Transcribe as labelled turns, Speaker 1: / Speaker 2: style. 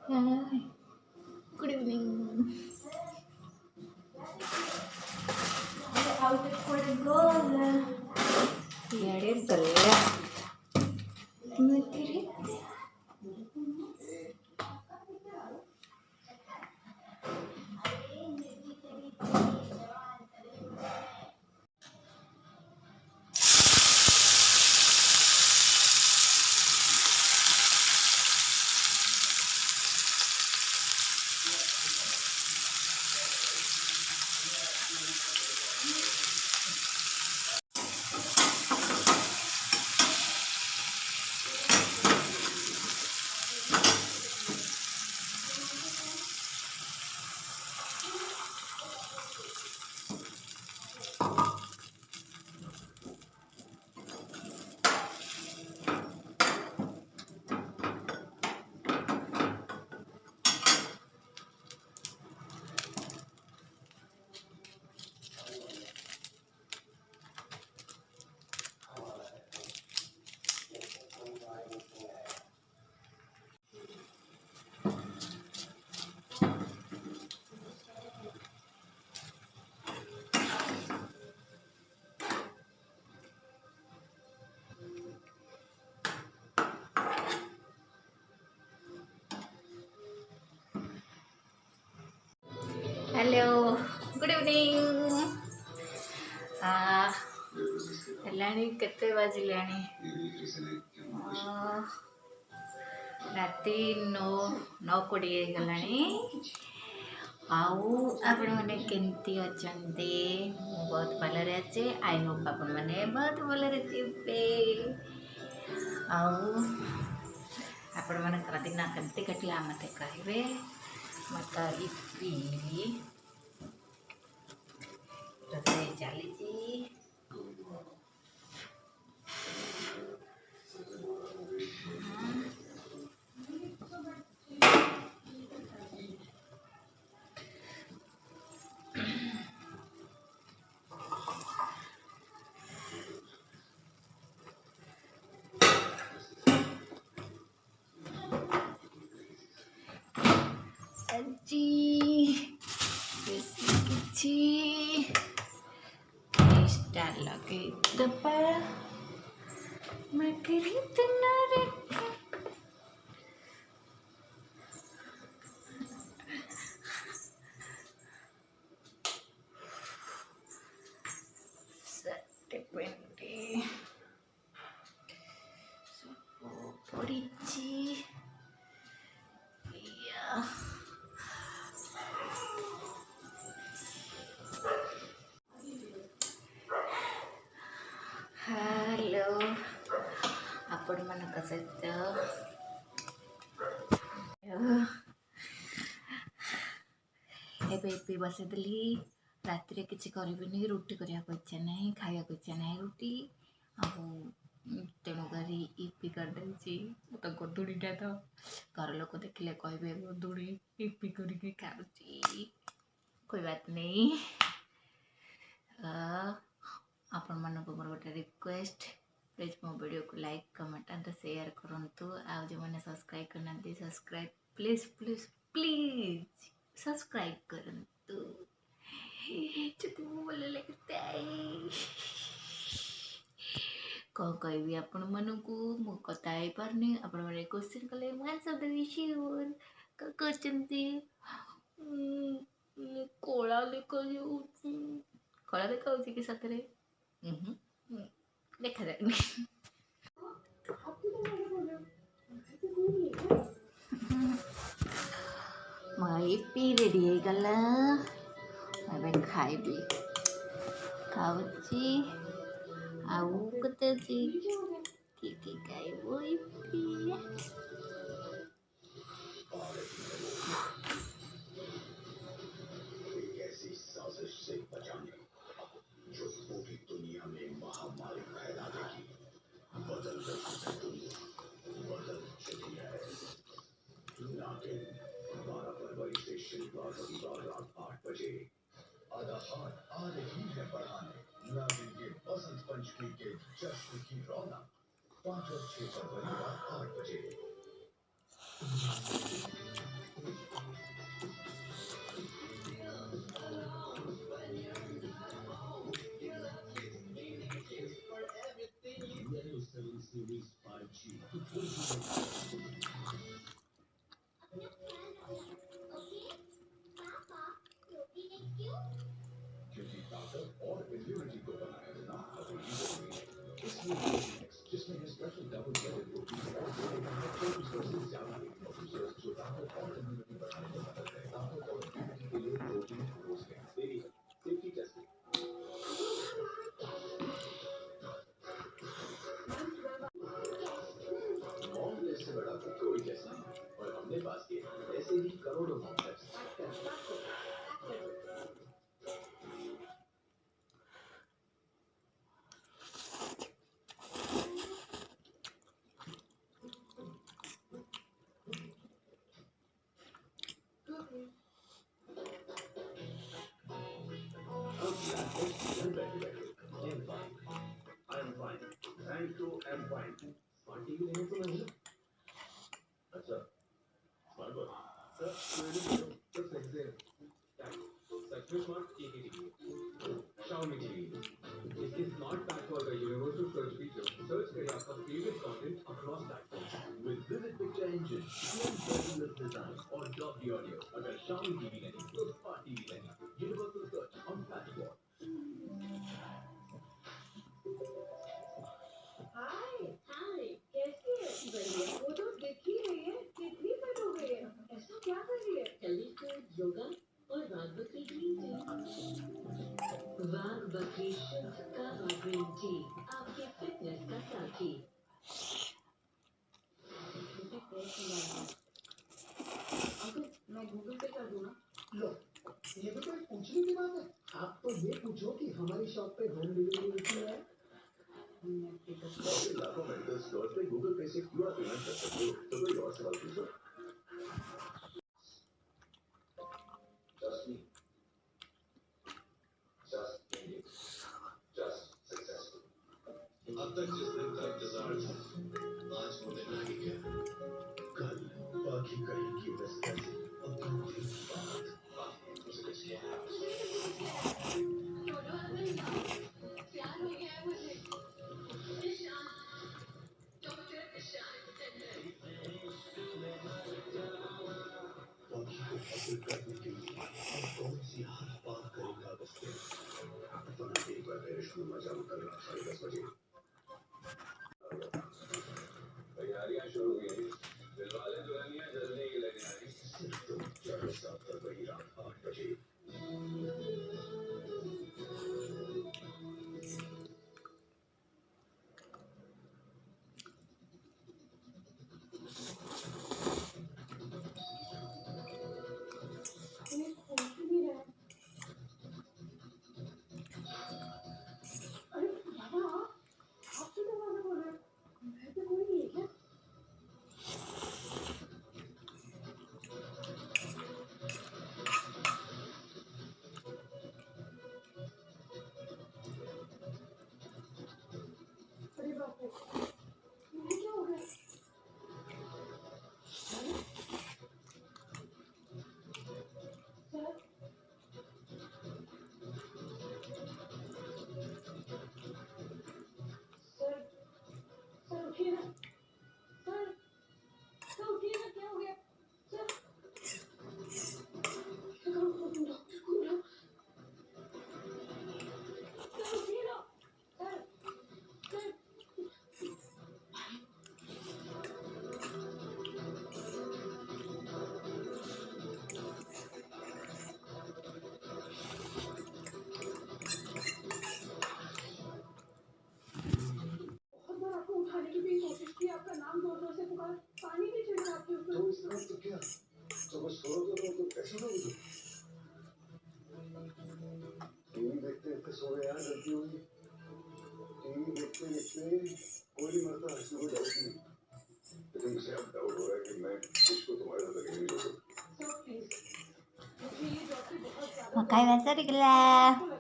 Speaker 1: Hi, good evening. Out for a goal. Here is the Hello, good evening. Ah, ହେଲାଣି କେତେ ବାଜିଲାଣି? ରାତି 9:20 ହେଇଗଲାଣି। ଆଉ ଆପଣମାନେ କେମିତି ଅଛନ୍ତି? ମୁଁ ବହୁତ ଭଲରେ ଅଛି। ଆଇ ହୋପ୍ ଆପଣମାନେ ବହୁତ ଭଲରେ ଥିବେ। ଆଉ ଆପଣମାନଙ୍କର ଦିନ କେମିତି କଟିଲା ମୋତେ କହିବେ। ମୋତେ ଇପି ରୋଷେଇ ଚାଲିଛି। ଆଜି ବେଶୀ କିଛି ଷ୍ଟାର୍ ଲଗେଇଦବା ମଗର ଦିନରେ ପେଣ୍ଟି ସବୁ ପଡ଼ିଛି। ହ୍ୟାଲୋ, ଆପଣମାନଙ୍କ ସହିତ ଏବେ ବସିଥିଲି। ରାତିରେ କିଛି କରିବିନି, ରୁଟି କରିବାକୁ ଇଚ୍ଛା ନାହିଁ, ଖାଇବାକୁ ଇଚ୍ଛା ନାହିଁ ରୁଟି। ଆଉ ତେଣୁକରି ଇପି କରିଦେଇଛି। ତ ଗୋଧୁଡ଼ିଟା ତ ଘର ଲୋକ ଦେଖିଲେ କହିବେ ଗୋଧୁଡ଼ି ଇପି କରିକି ଖାଉଛି। କୋଇ ବାତ ନେଇ। ଆପଣମାନଙ୍କୁ ମୋର ଗୋଟେ ରିକ୍ୱେଷ୍ଟ, ପ୍ଲିଜ୍ ମୋ ଭିଡ଼ିଓକୁ ଲାଇକ୍ କମେଣ୍ଟ ଆଣ୍ଡ ସେୟାର କରନ୍ତୁ। ଆଉ ଯେଉଁମାନେ ସବସ୍କ୍ରାଇବ୍ କରିନାହାନ୍ତି subscribe please please please subscribe କରନ୍ତୁ ଯଦି ଭଲ ଲାଗିଥାଏ। କ'ଣ କହିବି ଆପଣମାନଙ୍କୁ, ମୁଁ କଥା ହେଇପାରୁନି। ଆପଣମାନେ କ୍ୱେଶ୍ଚିନ୍ କଲେ ମୁଁ ଆନ୍ସର୍ ଦେବି ସିଓର୍। କ'ଣ କରୁଛନ୍ତି? କଳା ଦେଖାଯାଉଛି। କଳା ଦେଖାଯାଉଛି କି ସତରେ? ଦେଖାଯାଉନି। ମୋ ଇପି ରେଡ଼ି ହେଇଗଲା। ଏବେ ଖାଇବି। ଖାଉଛି ଆଉ କେତେ କି ଖାଇବ ଇପି। जो पूरी दुनिया में महामारी फैला देगी, बदल रही है दुनिया, बदल चुकी है। नागिन 12 फरवरी से शनिवार रविवार रात 8 बजे आधार आ रही है बढ़ाने नागिन के बसंत पंचमी के जश्न की रौनक 5 और 6 फरवरी रात 8 बजे। क्योंकि ताकत और इम्यूनिटी को बनाए रखना अभी भी जरूरी है। इसलिए जिसमें है स्पेशल डबल जेडेड प्रोटीन और से ज्यादा जो ताकत और इम्यूनिटी बढ़ाने में मदद करेगा। ताकत और इम्यूनिटी के लिए प्रोटीन रोज लें। देरी है सेफ्टी टेस्टिंग कॉम्प्लेक्स से बड़ा तो कोई टेस्ट नहीं और हमने पास किए ऐसे ही करोड़ों कॉम्प्लेक्स। अच्छा smart work sir smart TV Xiaomi TV इसके स्मार्ट पैक का यूनिवर्सल सर्च फीचर सर्च करें आपका favourite content across platforms with vivid picture engine slim design और डॉल्बी ऑडियो। अगर Xiaomi TV नहीं तो स्मार्ट टीवी नहीं। Universal search on platform.
Speaker 2: Hi कैसी है? बढ़िया। वो तो दिख ही रही है कितनी बड़ी हो गई है। ऐसा क्या कर रही है? हेल्दी फूड, योगा और वाघ बकरी ग्रीन टी। वाघ बकरी शुद्ध कावा ग्रीन टी आपके फिटनेस का साथी। मुझे पैसे लाना। अंकल मैं गूगल पे कर दूँ ना? लो ये तो कोई पूछने की बात है। आप तो ये पूछो कि हमारी शॉप पे होम डिलीवरी होती है।
Speaker 1: लाखों मेडिकल स्टोर पे गूगल पे से क्यूआर पेमेंट कर सकते हो तो कोई और सवाल पूछो। Just me. Just India. Just successful. अब तक जिस दिन का इंतजार था आज वो दिन आ ही गया। कल बाकी करेंगी बस कैसे अब 2 दिन बाद बाकी मुझे कुछ कहना है।
Speaker 2: प्यार हो गया है मुझे।
Speaker 1: बाकी को हासिल करने के लिए कौन सी हद पार करेगा बस के अपना एक बार पेरिस में मजा करना 10:30 बजे। तैयारियां शुरू हुई दिलवाले दुल्हनियां जल्दी ही लगे आई। सिर्फ तुम 4:07 तक वही रात 8 बजे। तो बस छोड़ो तो कैसे लोगे तुम? टीवी देखते देखते सो गए यार गलती होगी। टीवी देखते देखते कोई नहीं मरता इसमें कोई डाउट नहीं। लेकिन मुझे अब डाउट हो रहा है कि मैं इसको तुम्हारे साथ अकेले नहीं छोड़ सकता।
Speaker 3: Makanya saya di gelas.